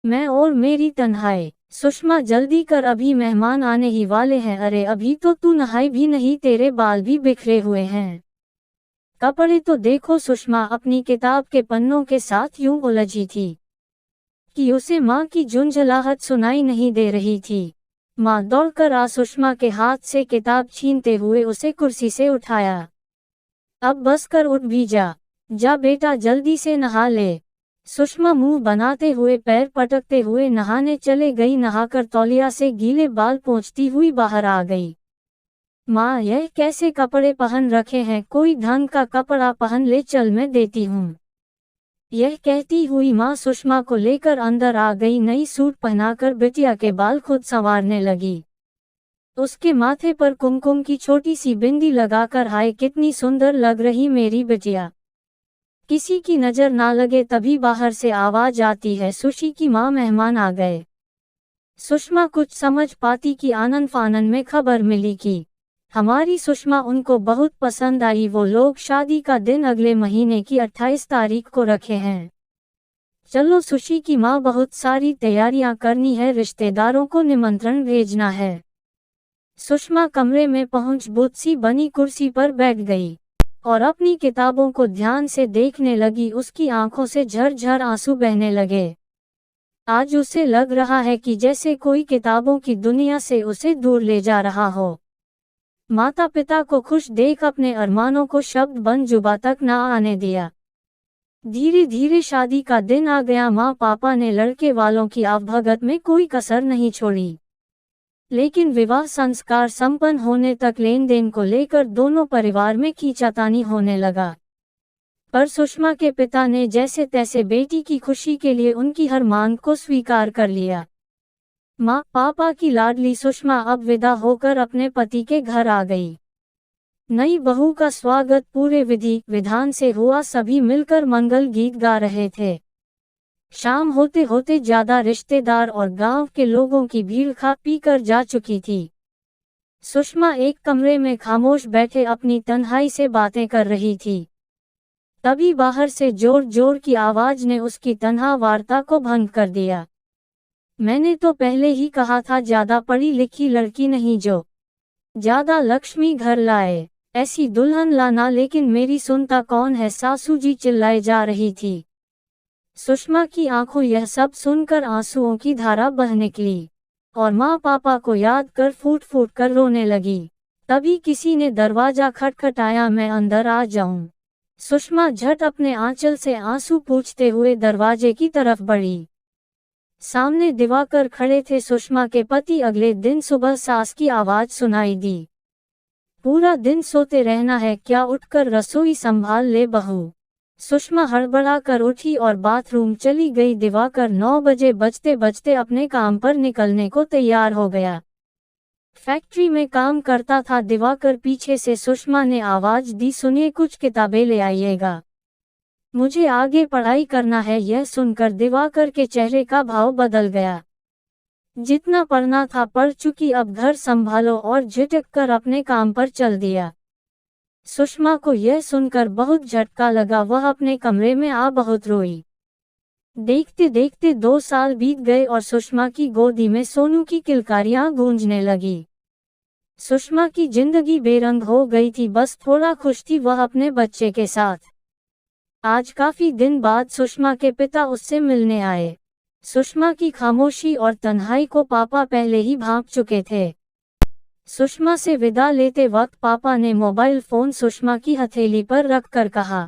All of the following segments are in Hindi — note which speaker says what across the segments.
Speaker 1: मैं और मेरी तन्हाई। सुषमा जल्दी कर, अभी मेहमान आने ही वाले हैं। अरे अभी तो तू नहाई भी नहीं, तेरे बाल भी बिखरे हुए हैं। कपड़े तो देखो। सुषमा अपनी किताब के पन्नों के साथ यूं उलझी थी कि उसे माँ की झुंझलाहट सुनाई नहीं दे रही थी। माँ दौड़कर आ सुषमा के हाथ से किताब छीनते हुए उसे कुर्सी से उठाया। अब बस कर, उठ भी जा। जा बेटा, जल्दी से नहा ले। सुषमा मुंह बनाते हुए पैर पटकते हुए नहाने चले गई। नहाकर तौलिया से गीले बाल पोंछती हुई बाहर आ गई। माँ, यह कैसे कपड़े पहन रखे हैं? कोई ढंग का कपड़ा पहन ले चल, मैं देती हूँ। यह कहती हुई माँ सुषमा को लेकर अंदर आ गई। नई सूट पहनाकर बिटिया के बाल खुद संवारने लगी। उसके माथे पर कुमकुम की छोटी सी बिंदी लगाकर, हाय कितनी सुंदर लग रही मेरी बिटिया। किसी की नजर ना लगे तभी बाहर से आवाज आती है, सुशी की माँ, मेहमान आ गए। सुषमा कुछ समझ पाती कि आनन फानन में खबर मिली कि हमारी सुषमा उनको बहुत पसंद आई। वो लोग शादी का दिन अगले महीने की 28 तारीख को रखे हैं। चलो सुशी की माँ, बहुत सारी तैयारियां करनी है, रिश्तेदारों को निमंत्रण भेजना है। सुषमा कमरे में पहुंच बुत सी बनी कुर्सी पर बैठ गई और अपनी किताबों को ध्यान से देखने लगी। उसकी आंखों से झरझर आंसू बहने लगे। आज उसे लग रहा है कि जैसे कोई किताबों की दुनिया से उसे दूर ले जा रहा हो। माता पिता को खुश देख अपने अरमानों को शब्द बन जुबां तक ना आने दिया। धीरे धीरे शादी का दिन आ गया। माँ पापा ने लड़के वालों की आवभगत में कोई कसर नहीं छोड़ी, लेकिन विवाह संस्कार संपन्न होने तक लेन देन को लेकर दोनों परिवार में खींचातानी होने लगा। पर सुषमा के पिता ने जैसे तैसे बेटी की खुशी के लिए उनकी हर मांग को स्वीकार कर लिया। माँ पापा की लाडली सुषमा अब विदा होकर अपने पति के घर आ गई। नई बहू का स्वागत पूरे विधि विधान से हुआ। सभी मिलकर मंगल गीत गा रहे थे। शाम होते होते ज्यादा रिश्तेदार और गांव के लोगों की भीड़ खा पी कर जा चुकी थी। सुषमा एक कमरे में खामोश बैठे अपनी तन्हाई से बातें कर रही थी। तभी बाहर से जोर जोर की आवाज ने उसकी तन्हा वार्ता को भंग कर दिया। मैंने तो पहले ही कहा था, ज्यादा पढ़ी लिखी लड़की नहीं जो ज्यादा लक्ष्मी घर लाए, ऐसी दुल्हन लाना। लेकिन मेरी सुनता कौन है? सासू जी चिल्लाए जा रही थी। सुषमा की आंखों यह सब सुनकर आंसुओं की धारा बह निकली और माँ पापा को याद कर फूट फूट कर रोने लगी। तभी किसी ने दरवाजा खटखटाया। मैं अंदर आ जाऊं? सुषमा झट अपने आंचल से आंसू पोंछते हुए दरवाजे की तरफ बढ़ी। सामने दिवाकर खड़े थे, सुषमा के पति। अगले दिन सुबह सास की आवाज सुनाई दी, पूरा दिन सोते रहना है क्या? उठकर रसोई संभाल ले बहू। सुषमा हड़बड़ा कर उठी और बाथरूम चली गई। दिवाकर 9 बजे बजते बजते अपने काम पर निकलने को तैयार हो गया। फैक्ट्री में काम करता था दिवाकर। पीछे से सुषमा ने आवाज दी, सुनिए, कुछ किताबें ले आइएगा, मुझे आगे पढ़ाई करना है। यह सुनकर दिवाकर के चेहरे का भाव बदल गया। जितना पढ़ना था पढ़ चुकी, अब घर संभालो, और झिटक कर अपने काम पर चल दिया। सुषमा को यह सुनकर बहुत झटका लगा। वह अपने कमरे में आ बहुत रोई। देखते देखते 2 साल बीत गए और सुषमा की गोदी में सोनू की किलकारियां गूंजने लगी। सुषमा की जिंदगी बेरंग हो गई थी, बस थोड़ा खुश थी वह अपने बच्चे के साथ। आज काफी दिन बाद सुषमा के पिता उससे मिलने आए। सुषमा की खामोशी और तन्हाई को पापा पहले ही भांप चुके थे। सुषमा से विदा लेते वक्त पापा ने मोबाइल फोन सुषमा की हथेली पर रखकर कहा,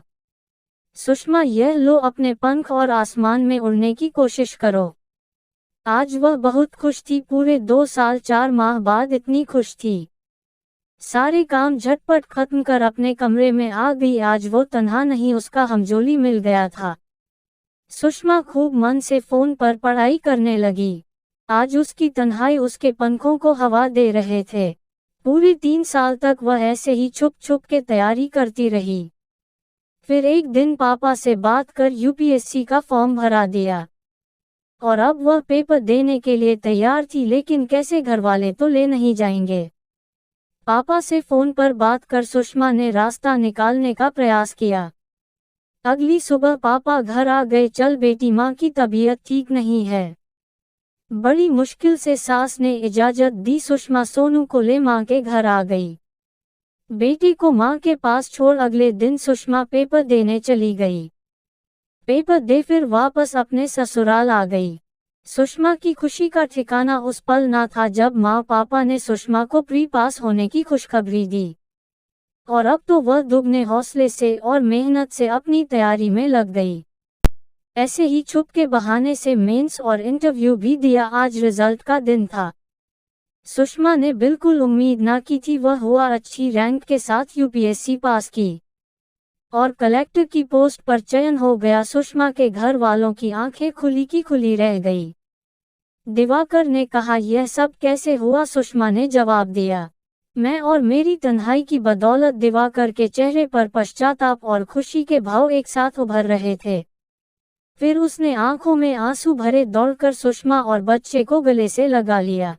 Speaker 1: सुषमा, यह लो अपने पंख और आसमान में उड़ने की कोशिश करो। आज वह बहुत खुश थी। पूरे 2 साल 4 माह बाद इतनी खुश थी। सारे काम झटपट खत्म कर अपने कमरे में आ गई। आज वो तन्हा नहीं, उसका हमजोली मिल गया था। सुषमा खूब मन से फोन पर पढ़ाई करने लगी। आज उसकी तन्हाई उसके पंखों को हवा दे रहे थे। पूरे 3 साल तक वह ऐसे ही छुप छुप के तैयारी करती रही। फिर एक दिन पापा से बात कर यूपीएससी का फॉर्म भरा दिया और अब वह पेपर देने के लिए तैयार थी। लेकिन कैसे, घरवाले तो ले नहीं जाएंगे। पापा से फोन पर बात कर सुषमा ने रास्ता निकालने का प्रयास किया। अगली सुबह पापा घर आ गए। चल बेटी, माँ की तबीयत ठीक नहीं है। बड़ी मुश्किल से सास ने इजाजत दी। सुषमा सोनू को ले मां के घर आ गई। बेटी को मां के पास छोड़ अगले दिन सुषमा पेपर देने चली गई। पेपर दे फिर वापस अपने ससुराल आ गई। सुषमा की खुशी का ठिकाना उस पल ना था जब माँ पापा ने सुषमा को प्री पास होने की खुशखबरी दी। और अब तो वह दुगने हौसले से और मेहनत से अपनी तैयारी में लग गई। ऐसे ही छुप के बहाने से मेंस और इंटरव्यू भी दिया। आज रिजल्ट का दिन था। सुषमा ने बिल्कुल उम्मीद ना की थी। वह हुआ अच्छी रैंक के साथ यूपीएससी पास की और कलेक्टर की पोस्ट पर चयन हो गया। सुषमा के घर वालों की आंखें खुली की खुली रह गई। दिवाकर ने कहा, यह सब कैसे हुआ? सुषमा ने जवाब दिया, मैं और मेरी तन्हाई की बदौलत। दिवाकर के चेहरे पर पश्चाताप और खुशी के भाव एक साथ उभर रहे थे। फिर उसने आंखों में आंसू भरे दौड़कर सुषमा और बच्चे को गले से लगा लिया।